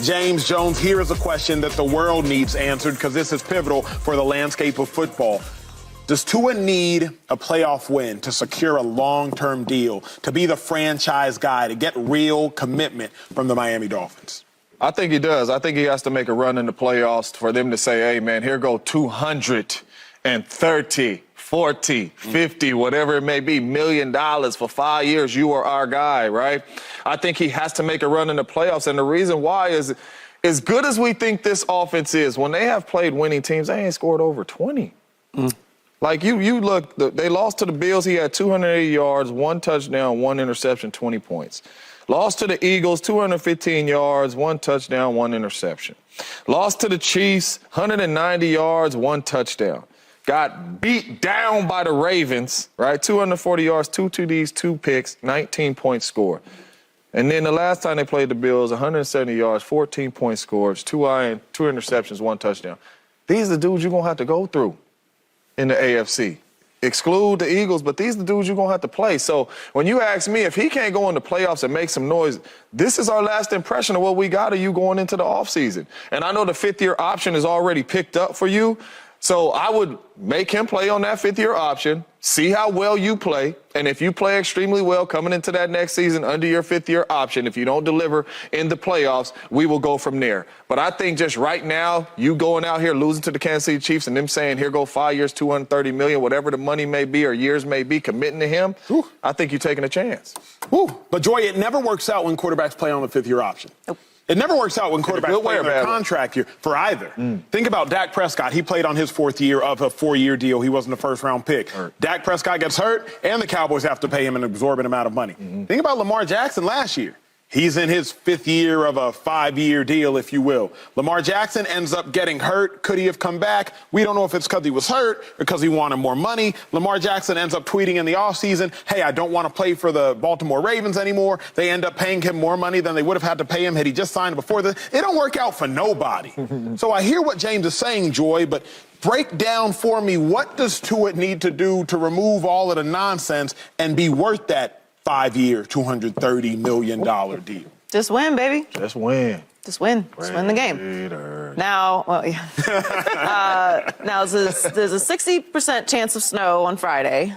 James Jones, here is a question that the world needs answered because this is pivotal for the landscape of football. Does Tua need a playoff win to secure a long-term deal, to be the franchise guy, to get real commitment from the Miami Dolphins? I think he does. I think he has to make a run in the playoffs for them to say, hey, man, here go 230, 40, 50, whatever it may be, $1 million for 5 years. You are our guy, right? I think he has to make a run in the playoffs. And the reason why is, as good as we think this offense is, when they have played winning teams, they ain't scored over 20. Like, you look, they lost to the Bills. He had 280 yards, 1 touchdown, 1 interception, 20 points. Lost to the Eagles, 215 yards, 1 touchdown, 1 interception. Lost to the Chiefs, 190 yards, 1 touchdown. Got beat down by the Ravens, right? 240 yards, 2 TDs, 2 picks, 19-point score. And then the last time they played the Bills, 170 yards, 14-point scores, 2 interceptions, 1 touchdown. These are the dudes you're going to have to go through in the AFC. Exclude the Eagles, but these are the dudes you're going to have to play. So when you ask me if he can't go in the playoffs and make some noise, this is our last impression of what we got of you going into the offseason. And I know the 5th-year option is already picked up for you. So I would make him play on that 5th-year option, see how well you play, and if you play extremely well coming into that next season under your 5th-year option, if you don't deliver in the playoffs, we will go from there. But I think just right now, you going out here losing to the Kansas City Chiefs and them saying, here go 5 years, $230 million, whatever the money may be or years may be, committing to him, I think you're taking a chance. But, Joy, it never works out when quarterbacks play on the 5th-year option. Nope. It never works out when quarterbacks play on their contract year for either. Think about Dak Prescott. He played on his 4th year of a 4-year deal. He wasn't a first-round pick. Dak Prescott gets hurt, and the Cowboys have to pay him an exorbitant amount of money. Think about Lamar Jackson last year. He's in his 5th year of a 5-year deal, if you will. Lamar Jackson ends up getting hurt. Could he have come back? We don't know if it's because he was hurt or because he wanted more money. Lamar Jackson ends up tweeting in the offseason, hey, I don't want to play for the Baltimore Ravens anymore. They end up paying him more money than they would have had to pay him had he just signed before this. It don't work out for nobody. So I hear what James is saying, Joy, but break down for me, what does Tua need to do to remove all of the nonsense and be worth that 5-year, $230 million deal? Just win, baby. Just win. Just win. Just win the game. Now, well, yeah. Now, there's a 60% chance of snow on Friday.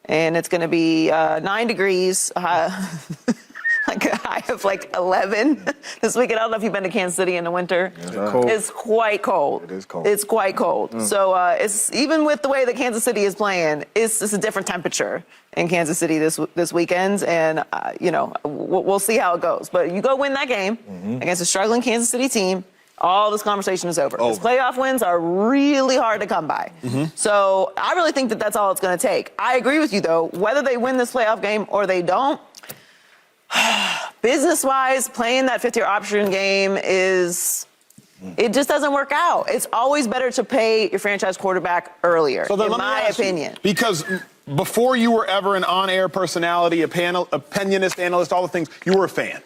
And it's going to be 9 degrees, like a high of like 11 this weekend. I don't know if you've been to Kansas City in the winter. It's quite cold. It is cold. It's quite cold. So it's even with the way that Kansas City is playing, it's a different temperature in Kansas City this weekend. And, you know, we'll see how it goes. But you go win that game against a struggling Kansas City team, all this conversation is over. Because playoff wins are really hard to come by. So I really think that that's all it's going to take. I agree with you, though. Whether they win this playoff game or they don't, business-wise, playing that 5th-year option game it just doesn't work out. It's always better to pay your franchise quarterback earlier, in my opinion. Because before you were ever an on-air personality, opinionist, analyst, all the things, you were a fan.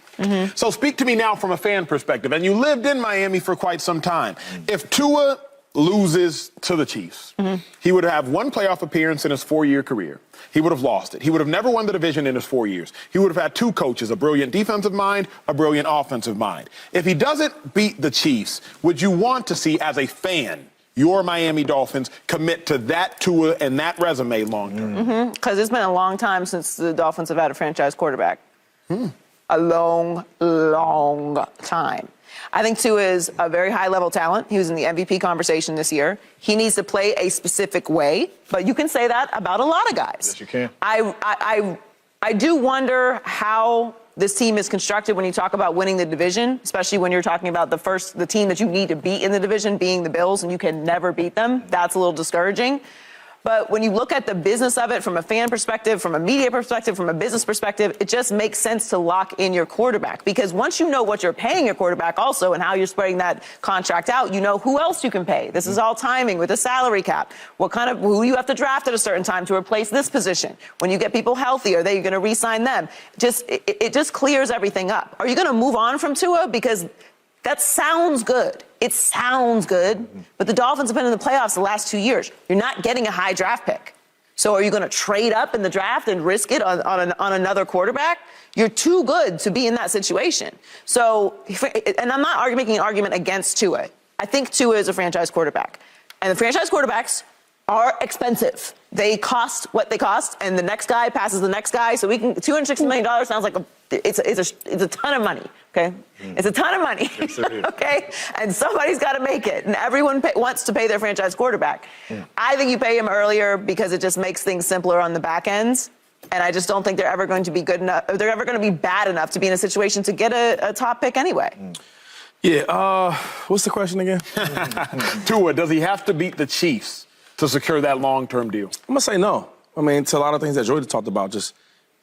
So speak to me now from a fan perspective. And you lived in Miami for quite some time. If Tua loses to the Chiefs, he would have 1 playoff appearance in his 4-year career. He would have lost it. He would have never won the division in his 4 years. He would have had 2 coaches, a brilliant defensive mind, a brilliant offensive mind. If he doesn't beat the Chiefs, would you want to see, as a fan, your Miami Dolphins commit to that Tua and that resume long term? Because it's been a long time since the Dolphins have had a franchise quarterback. A long, long time. I think Tua is a very high-level talent. He was in the MVP conversation this year. He needs to play a specific way, but you can say that about a lot of guys. Yes, you can. I do wonder how this team is constructed when you talk about winning the division, especially when you're talking about the team that you need to beat in the division being the Bills, and you can never beat them. That's a little discouraging. But when you look at the business of it from a fan perspective, from a media perspective, from a business perspective, it just makes sense to lock in your quarterback. Because once you know what you're paying your quarterback also and how you're spreading that contract out, you know who else you can pay. This is all timing with the salary cap. Who you have to draft at a certain time to replace this position. When you get people healthy, are they going to re-sign them? It just clears everything up. Are you going to move on from Tua? Because that sounds good. It sounds good, but the Dolphins have been in the playoffs the last 2 years. You're not getting a high draft pick. So are you going to trade up in the draft and risk it on another quarterback? You're too good to be in that situation. So, and I'm not making an argument against Tua. I think Tua is a franchise quarterback. And the franchise quarterbacks are expensive. They cost what they cost, and the next guy passes the next guy. So $260 million sounds like it's a ton of money, okay? It's a ton of money, okay? And somebody's got to make it, and everyone wants to pay their franchise quarterback. I think you pay him earlier because it just makes things simpler on the back ends. And I just don't think they're ever going to be good enough, or they're ever going to be bad enough to be in a situation to get a top pick anyway. Yeah, what's the question again? Tua, does he have to beat the Chiefs to secure that long-term deal? I'm going to say no. I mean, to a lot of things that Jordan talked about, just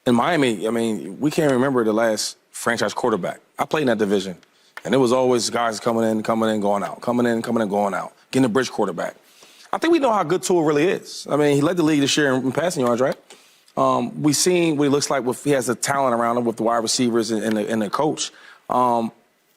in Miami, I mean, we can't remember the last franchise quarterback. I played in that division, and it was always guys coming in, going out, coming in, going out, getting a bridge quarterback. I think we know how good Tua really is. I mean, he led the league this year in passing yards, right? We've seen what he looks like he has the talent around him with the wide receivers and the coach.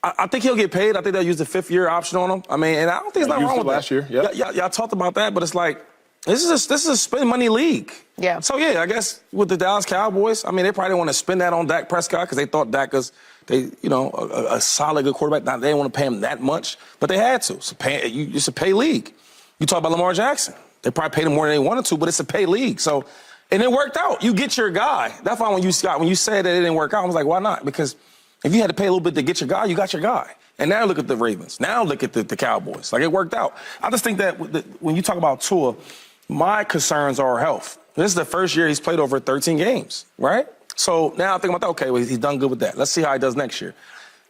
I think he'll get paid. I think they'll use the fifth-year option on him. I mean, and I don't think there's nothing wrong with last year. Yeah, y'all talked about that, but it's like this is a spend money league. Yeah. So yeah, I guess with the Dallas Cowboys, I mean, they probably didn't want to spend that on Dak Prescott because they thought Dak was a solid good quarterback. Now they didn't want to pay him that much, but they had to. So it's a pay league. You talk about Lamar Jackson. They probably paid him more than they wanted to, but it's a pay league. So. And it worked out. You get your guy. That's why when you said that it didn't work out, I was like, why not? Because if you had to pay a little bit to get your guy, you got your guy. And now look at the Ravens. Now look at the Cowboys. Like, it worked out. I just think that when you talk about Tua, my concerns are health. This is the first year he's played over 13 games, right? So now I think about that, okay, well, he's done good with that. Let's see how he does next year.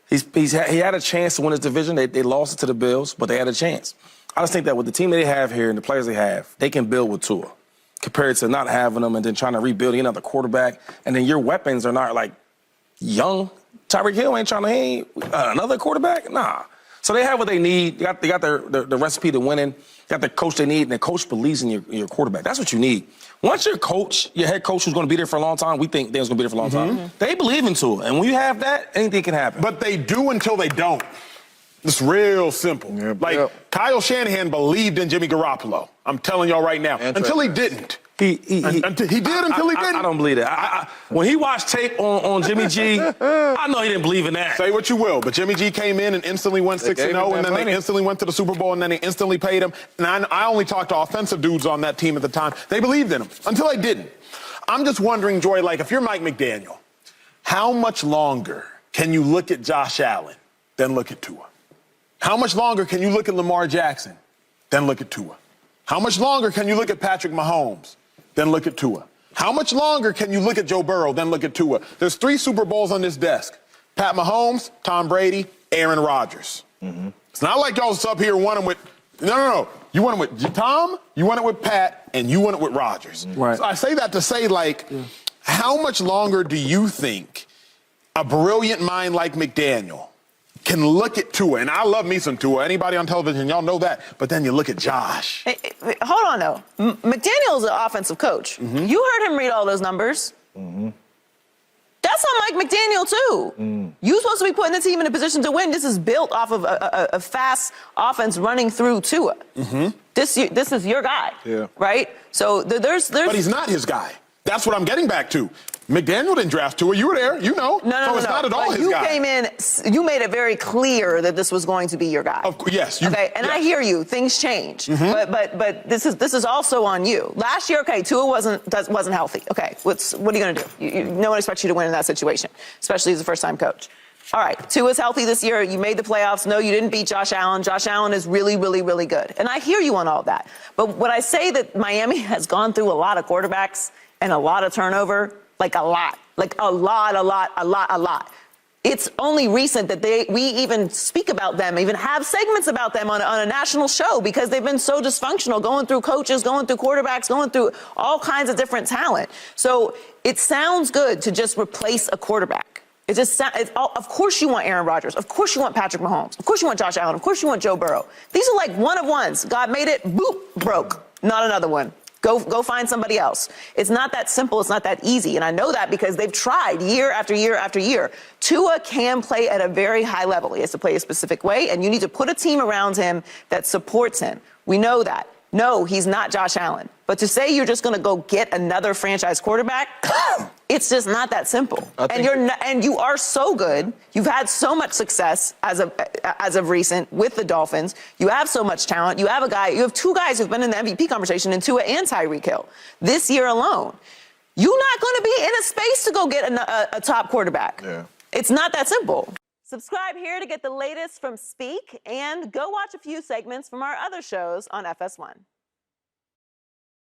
He had a chance to win his division. They lost it to the Bills, but they had a chance. I just think that with the team that they have here and the players they have, they can build with Tua. Compared to not having them and then trying to rebuild another quarterback, and then your weapons are not like young. Tyreek Hill ain't trying to another quarterback. Nah. So they have what they need. They got the recipe to winning. Got the coach they need, and the coach believes in your quarterback. That's what you need. Once your head coach who's going to be there for a long time, we think they're going to be there for a long time. They believe in Tua, and when you have that, anything can happen. But they do until they don't. It's real simple. Kyle Shanahan believed in Jimmy Garoppolo. I'm telling y'all right now. Until he didn't. He did until he didn't. I don't believe that. When he watched tape on Jimmy G, I know he didn't believe in that. Say what you will, but Jimmy G came in and instantly went 6-0, and then they instantly went to the Super Bowl, and then they instantly paid him. And I only talked to offensive dudes on that team at the time. They believed in him until they didn't. I'm just wondering, Joy, like, if you're Mike McDaniel, how much longer can you look at Josh Allen, then look at Tua? How much longer can you look at Lamar Jackson, then look at Tua? How much longer can you look at Patrick Mahomes, then look at Tua? How much longer can you look at Joe Burrow, then look at Tua? There's 3 Super Bowls on this desk. Pat Mahomes, Tom Brady, Aaron Rodgers. It's not like y'all was up here wanting with, no. You won it with Tom, you won it with Pat, and you won it with Rodgers. Right. So I say that to say, like, how much longer do you think a brilliant mind like McDaniel can look at Tua? And I love me some Tua. Anybody on television, y'all know that. But then you look at Josh. Hey, hold on, though. McDaniel's an offensive coach. You heard him read all those numbers. That's on Mike McDaniel, too. You're supposed to be putting the team in a position to win. This is built off of a fast offense running through Tua. This is your guy, right? So there's... But he's not his guy. That's what I'm getting back to. McDaniel didn't draft Tua. You were there. You know. No. So it's not at all his guy. You came in. You made it very clear that this was going to be your guy. Yes. Okay. And I hear you. Things change. But this is also on you. Last year, okay, Tua wasn't healthy. Okay. What are you going to do? No one expects you to win in that situation, especially as a first-time coach. All right. Tua's healthy this year. You made the playoffs. No, you didn't beat Josh Allen. Josh Allen is really, really, really good. And I hear you on all that. But when I say that Miami has gone through a lot of quarterbacks and a lot of turnover, like a lot. It's only recent that we even speak about them, even have segments about them on a national show, because they've been so dysfunctional, going through coaches, going through quarterbacks, going through all kinds of different talent. So it sounds good to just replace a quarterback. Of course you want Aaron Rodgers. Of course you want Patrick Mahomes. Of course you want Josh Allen. Of course you want Joe Burrow. These are like one of ones. God made it, boop, broke. Not another one. Go find somebody else. It's not that simple. It's not that easy. And I know that because they've tried year after year after year. Tua can play at a very high level. He has to play a specific way, and you need to put a team around him that supports him. We know that. No, he's not Josh Allen. But to say you're just going to go get another franchise quarterback, it's just not that simple. And you are so good. You've had so much success as of recent with the Dolphins. You have so much talent. You have two guys who've been in the MVP conversation in Tua and Tyreek Hill this year alone. You're not going to be in a space to go get a top quarterback. Yeah. It's not that simple. Subscribe here to get the latest from Speak, and go watch a few segments from our other shows on FS1.